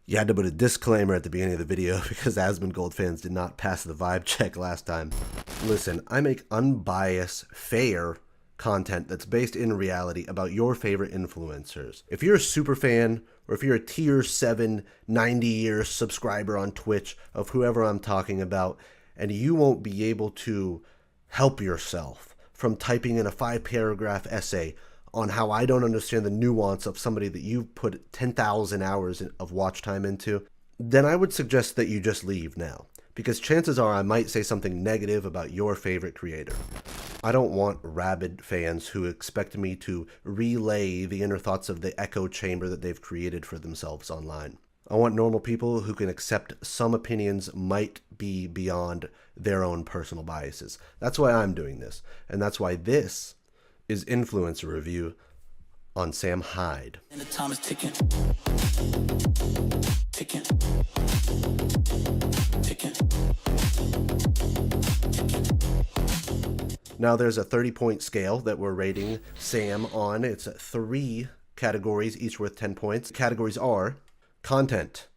You had to put a disclaimer at the beginning of the video because Asmongold fans did not pass the vibe check last time. Listen, I make unbiased, fair content that's based in reality about your favorite influencers. If you're a super fan or if you're a tier 7, 90-year subscriber on Twitch of whoever I'm talking about, and you won't be able to help yourself from typing in a 5-paragraph essay on how I don't understand the nuance of somebody that you've put 10,000 hours of watch time into, then I would suggest that you just leave now. Because chances are I might say something negative about your favorite creator. I don't want rabid fans who expect me to relay the inner thoughts of the echo chamber that they've created for themselves online. I want normal people who can accept some opinions might be beyond their own personal biases. That's why I'm doing this. And that's why this is Influencer Review on Sam Hyde. And the time is ticking. Ticking. Ticking. Now there's a 30-point scale that we're rating Sam on. It's 3 categories, each worth 10 points. Categories are content,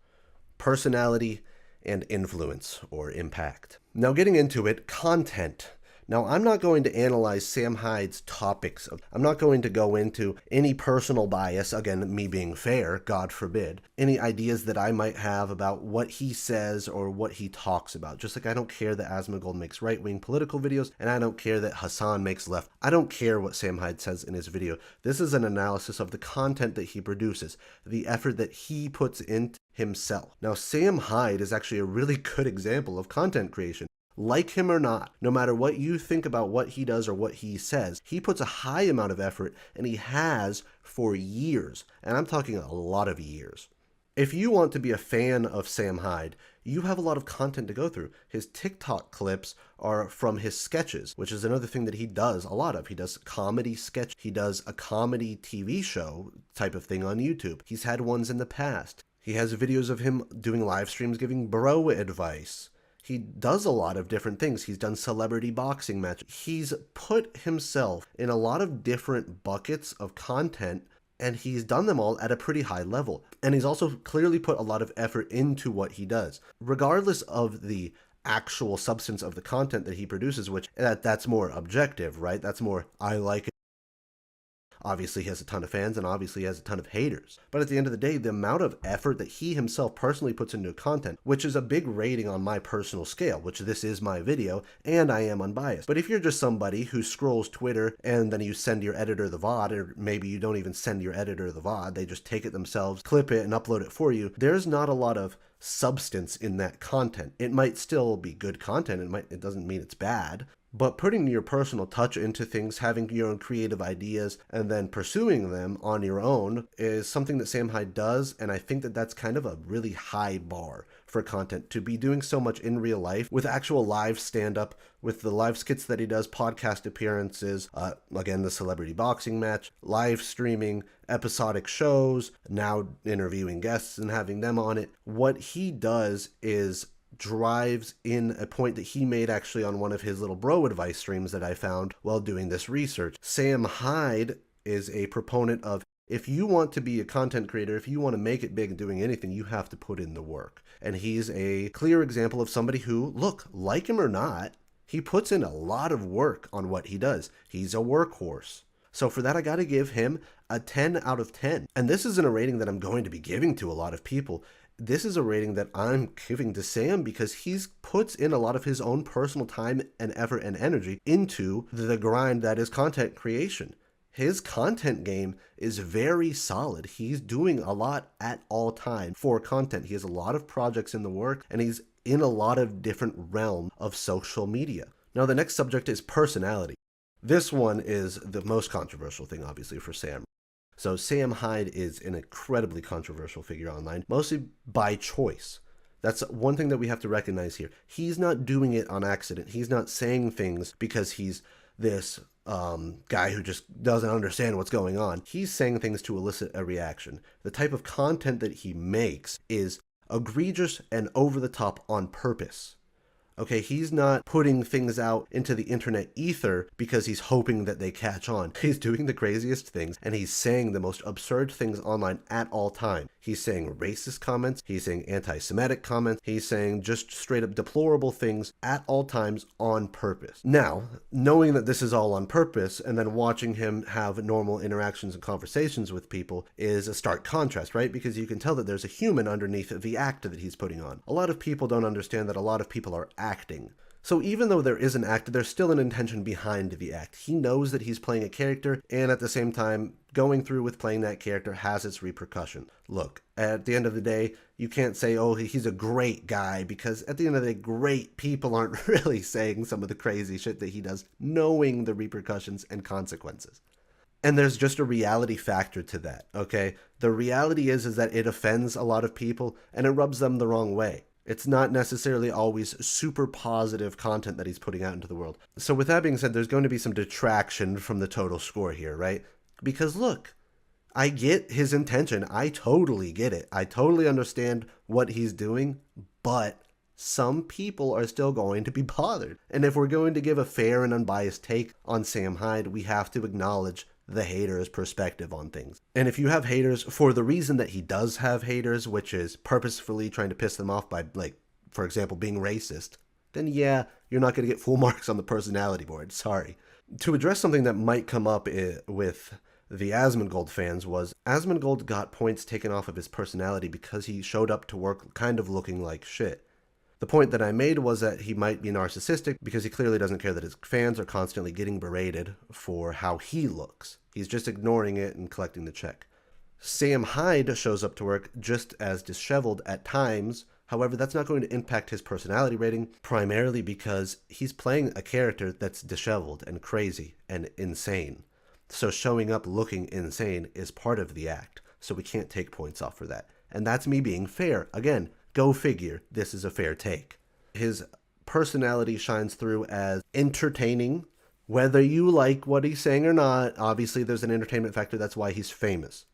personality, and influence or impact. Now getting into it, content. Now, I'm not going to analyze Sam Hyde's topics. I'm not going to go into any personal bias, again, me being fair, God forbid, any ideas that I might have about what he says or what he talks about. Just like I don't care that Asmongold makes right-wing political videos, and I don't care that Hassan makes left. I don't care what Sam Hyde says in his video. This is an analysis of the content that he produces, the effort that he puts into himself. Now, Sam Hyde is actually a really good example of content creation. Like him or not, no matter what you think about what he does or what he says, he puts a high amount of effort, and he has for years, and I'm talking a lot of years. If you want to be a fan of Sam Hyde, you have a lot of content to go through. His TikTok clips are from his sketches, which is another thing that he does a lot of. He does comedy sketch. He does a comedy TV show type of thing on YouTube. He's had ones in the past. He has videos of him doing live streams giving bro advice. He does a lot of different things. He's done celebrity boxing matches. He's put himself in a lot of different buckets of content, and he's done them all at a pretty high level. And he's also clearly put a lot of effort into what he does. Regardless of the actual substance of the content that he produces, which that's more objective, right? That's more, I like it. Obviously, he has a ton of fans, and obviously he has a ton of haters. But at the end of the day, the amount of effort that he himself personally puts into content, which is a big rating on my personal scale, which this is my video, and I am unbiased. But if you're just somebody who scrolls Twitter and then you send your editor the VOD, or maybe you don't even send your editor the VOD, they just take it themselves, clip it, and upload it for you, there's not a lot of substance in that content. It might still be good content, it doesn't mean it's bad. But putting your personal touch into things, having your own creative ideas, and then pursuing them on your own is something that Sam Hyde does, and I think that that's kind of a really high bar for content. To be doing so much in real life with actual live stand-up, with the live skits that he does, podcast appearances, again, the celebrity boxing match, live streaming, episodic shows, now interviewing guests and having them on it. What he does is drives in a point that he made actually on one of his little bro advice streams that I found while doing this research. Sam Hyde is a proponent of, if you want to be a content creator, if you want to make it big and doing anything, you have to put in the work. And he's a clear example of somebody who, look, like him or not, he puts in a lot of work on what he does. He's a workhorse. So for that, I got to give him a 10 out of 10. And this isn't a rating that I'm going to be giving to a lot of people. This is a rating that I'm giving to Sam because he's puts in a lot of his own personal time and effort and energy into the grind that is content creation. His content game is very solid. He's doing a lot at all time for content. He has a lot of projects in the work, and he's in a lot of different realms of social media. Now, the next subject is personality. This one is the most controversial thing, obviously, for Sam. So Sam Hyde is an incredibly controversial figure online, mostly by choice. That's one thing that we have to recognize here. He's not doing it on accident. He's not saying things because he's this guy who just doesn't understand what's going on. He's saying things to elicit a reaction. The type of content that he makes is egregious and over the top on purpose. Okay, he's not putting things out into the internet ether because he's hoping that they catch on. He's doing the craziest things, and he's saying the most absurd things online at all time. He's saying racist comments. He's saying anti-Semitic comments. He's saying just straight up deplorable things at all times on purpose. Now, knowing that this is all on purpose and then watching him have normal interactions and conversations with people is a stark contrast, right? Because you can tell that there's a human underneath the act that he's putting on. A lot of people don't understand that a lot of people are acting. So even though there is an act, there's still an intention behind the act. He knows that he's playing a character, and at the same time, going through with playing that character has its repercussion. Look, at the end of the day, you can't say, oh, he's a great guy, because at the end of the day, great people aren't really saying some of the crazy shit that he does, knowing the repercussions and consequences. And there's just a reality factor to that, okay? The reality is that it offends a lot of people, and it rubs them the wrong way. It's not necessarily always super positive content that he's putting out into the world. So with that being said, there's going to be some detraction from the total score here, right? Because look, I get his intention. I totally get it. I totally understand what he's doing, but some people are still going to be bothered. And if we're going to give a fair and unbiased take on Sam Hyde, we have to acknowledge the hater's perspective on things. And if you have haters for the reason that he does have haters, which is purposefully trying to piss them off by, like, for example, being racist, then yeah, you're not going to get full marks on the personality board. Sorry. To address something that might come up with the Asmongold fans was Asmongold got points taken off of his personality because he showed up to work kind of looking like shit. The point that I made was that he might be narcissistic because he clearly doesn't care that his fans are constantly getting berated for how he looks. He's just ignoring it and collecting the check. Sam Hyde shows up to work just as disheveled at times. However, that's not going to impact his personality rating, primarily because he's playing a character that's disheveled and crazy and insane. So showing up looking insane is part of the act, so we can't take points off for that. And that's me being fair. Again, go figure, this is a fair take. His personality shines through as entertaining, whether you like what he's saying or not. Obviously, there's an entertainment factor, that's why he's famous.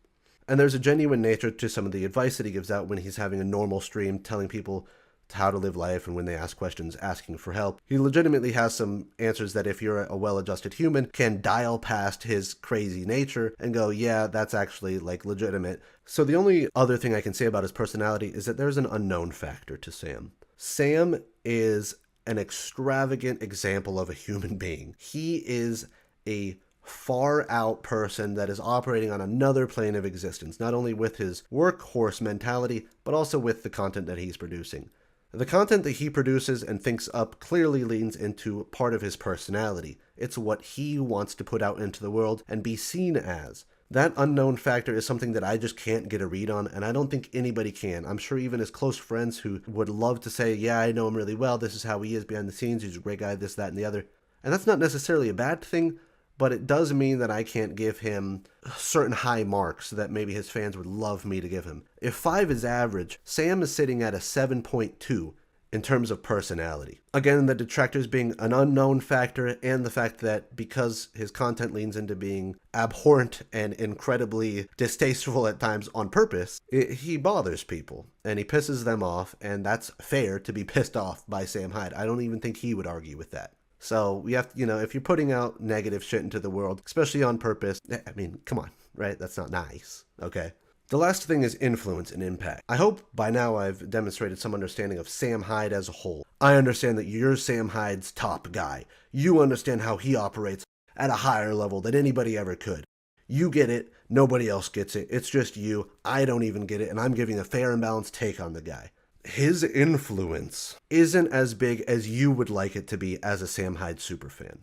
And there's a genuine nature to some of the advice that he gives out when he's having a normal stream, telling people how to live life, and when they ask questions, asking for help. He legitimately has some answers that if you're a well-adjusted human, can dial past his crazy nature and go, yeah, that's actually like legitimate. So the only other thing I can say about his personality is that there's an unknown factor to Sam. Sam is an extravagant example of a human being. He is a far out person that is operating on another plane of existence, not only with his workhorse mentality, but also with the content that he's producing. The content that he produces and thinks up clearly leans into part of his personality. It's what he wants to put out into the world and be seen as. That unknown factor is something that I just can't get a read on, and I don't think anybody can. I'm sure even his close friends who would love to say, yeah, I know him really well, this is how he is behind the scenes, he's a great guy, this, that, and the other. And that's not necessarily a bad thing, but it does mean that I can't give him certain high marks that maybe his fans would love me to give him. If 5 is average, Sam is sitting at a 7.2 in terms of personality. Again, the detractors being an unknown factor, and the fact that because his content leans into being abhorrent and incredibly distasteful at times on purpose, he bothers people and he pisses them off, and that's fair to be pissed off by Sam Hyde. I don't even think he would argue with that. So we have to, if you're putting out negative shit into the world, especially on purpose, I mean, come on, right? That's not nice, okay? The last thing is influence and impact. I hope by now I've demonstrated some understanding of Sam Hyde as a whole. I understand that you're Sam Hyde's top guy. You understand how he operates at a higher level than anybody ever could. You get it, nobody else gets it, it's just you. I don't even get it, and I'm giving a fair and balanced take on the guy. His influence isn't as big as you would like it to be as a Sam Hyde superfan.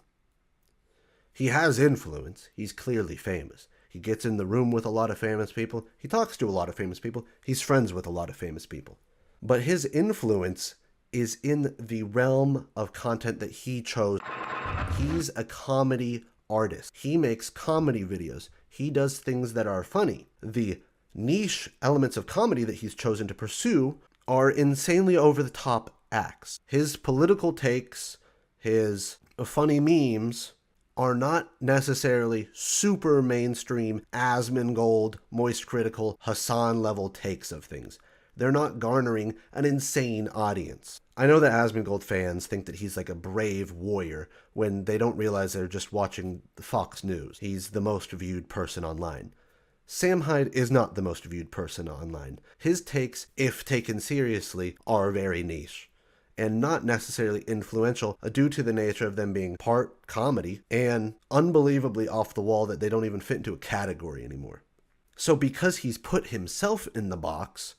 He has influence. He's clearly famous. He gets in the room with a lot of famous people. He talks to a lot of famous people. He's friends with a lot of famous people. But his influence is in the realm of content that he chose. He's a comedy artist. He makes comedy videos. He does things that are funny. The niche elements of comedy that he's chosen to pursue are insanely over-the-top acts. His political takes, his funny memes, are not necessarily super mainstream Asmongold, Moist Critical, Hassan level takes of things. They're not garnering an insane audience. I know that Asmongold fans think that he's like a brave warrior when they don't realize they're just watching Fox News. He's the most viewed person online. Sam Hyde is not the most viewed person online. His takes, if taken seriously, are very niche and not necessarily influential due to the nature of them being part comedy and unbelievably off the wall that they don't even fit into a category anymore. So because he's put himself in the box,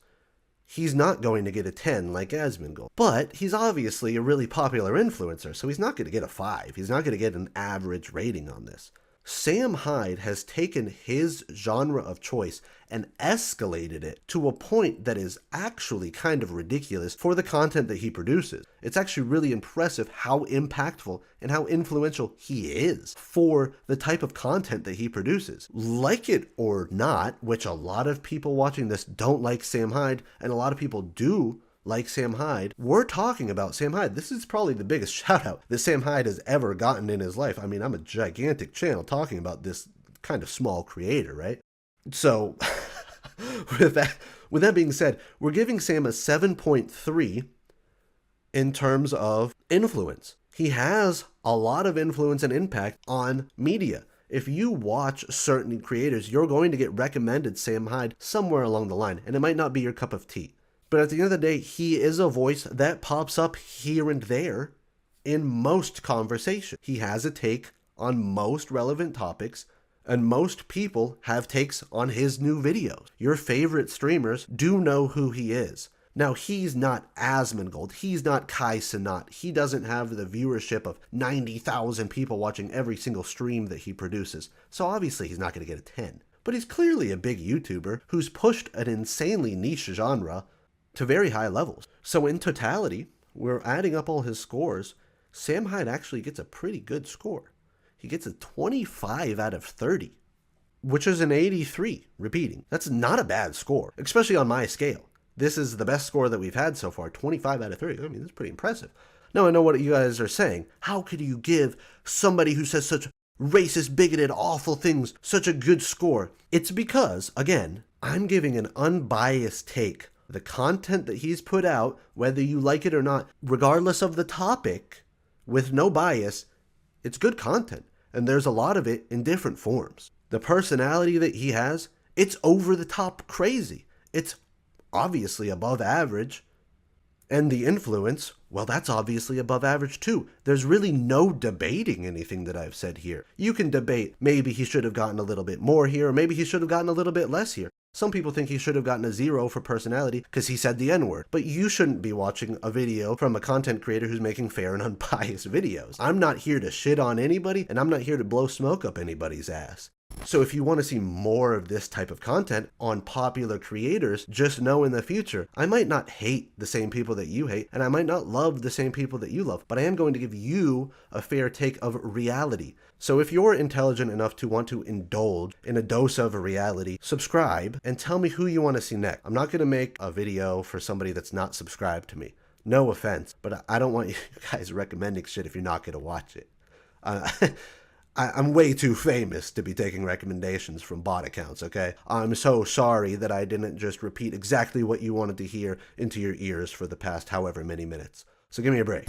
he's not going to get a 10 like Asmongold. But he's obviously a really popular influencer, so he's not going to get a 5. He's not going to get an average rating on this. Sam Hyde has taken his genre of choice and escalated it to a point that is actually kind of ridiculous for the content that he produces. It's actually really impressive how impactful and how influential he is for the type of content that he produces. Like it or not, which a lot of people watching this don't like Sam Hyde, and a lot of people do like Sam Hyde, we're talking about Sam Hyde. This is probably the biggest shout out that Sam Hyde has ever gotten in his life. I mean, I'm a gigantic channel talking about this kind of small creator, right? So with that being said, we're giving Sam a 7.3 in terms of influence. He has a lot of influence and impact on media. If you watch certain creators, you're going to get recommended Sam Hyde somewhere along the line, and it might not be your cup of tea. But at the end of the day, he is a voice that pops up here and there in most conversation. He has a take on most relevant topics, and most people have takes on his new videos. Your favorite streamers do know who he is. Now, he's not Asmongold. He's not Kai Cenat. He doesn't have the viewership of 90,000 people watching every single stream that he produces. So obviously he's not going to get a 10. But he's clearly a big YouTuber who's pushed an insanely niche genre to very high levels. So in totality, we're adding up all his scores. Sam Hyde actually gets a pretty good score. He gets a 25 out of 30, which is an 83, repeating. That's not a bad score, especially on my scale. This is the best score that we've had so far, 25 out of 30. I mean, that's pretty impressive. Now I know what you guys are saying. How could you give somebody who says such racist, bigoted, awful things such a good score? It's because, again, I'm giving an unbiased take. The content that he's put out, whether you like it or not, regardless of the topic, with no bias, it's good content. And there's a lot of it in different forms. The personality that he has, it's over the top crazy. It's obviously above average. And the influence, well, that's obviously above average too. There's really no debating anything that I've said here. You can debate maybe he should have gotten a little bit more here, or maybe he should have gotten a little bit less here. Some people think he should have gotten a 0 for personality because he said the N-word. But you shouldn't be watching a video from a content creator who's making fair and unbiased videos. I'm not here to shit on anybody, and I'm not here to blow smoke up anybody's ass. So if you want to see more of this type of content on popular creators, just know in the future, I might not hate the same people that you hate, and I might not love the same people that you love, but I am going to give you a fair take of reality. So if you're intelligent enough to want to indulge in a dose of reality, subscribe and tell me who you want to see next. I'm not going to make a video for somebody that's not subscribed to me. No offense, but I don't want you guys recommending shit if you're not going to watch it. I'm way too famous to be taking recommendations from bot accounts, okay? I'm so sorry that I didn't just repeat exactly what you wanted to hear into your ears for the past however many minutes. So give me a break.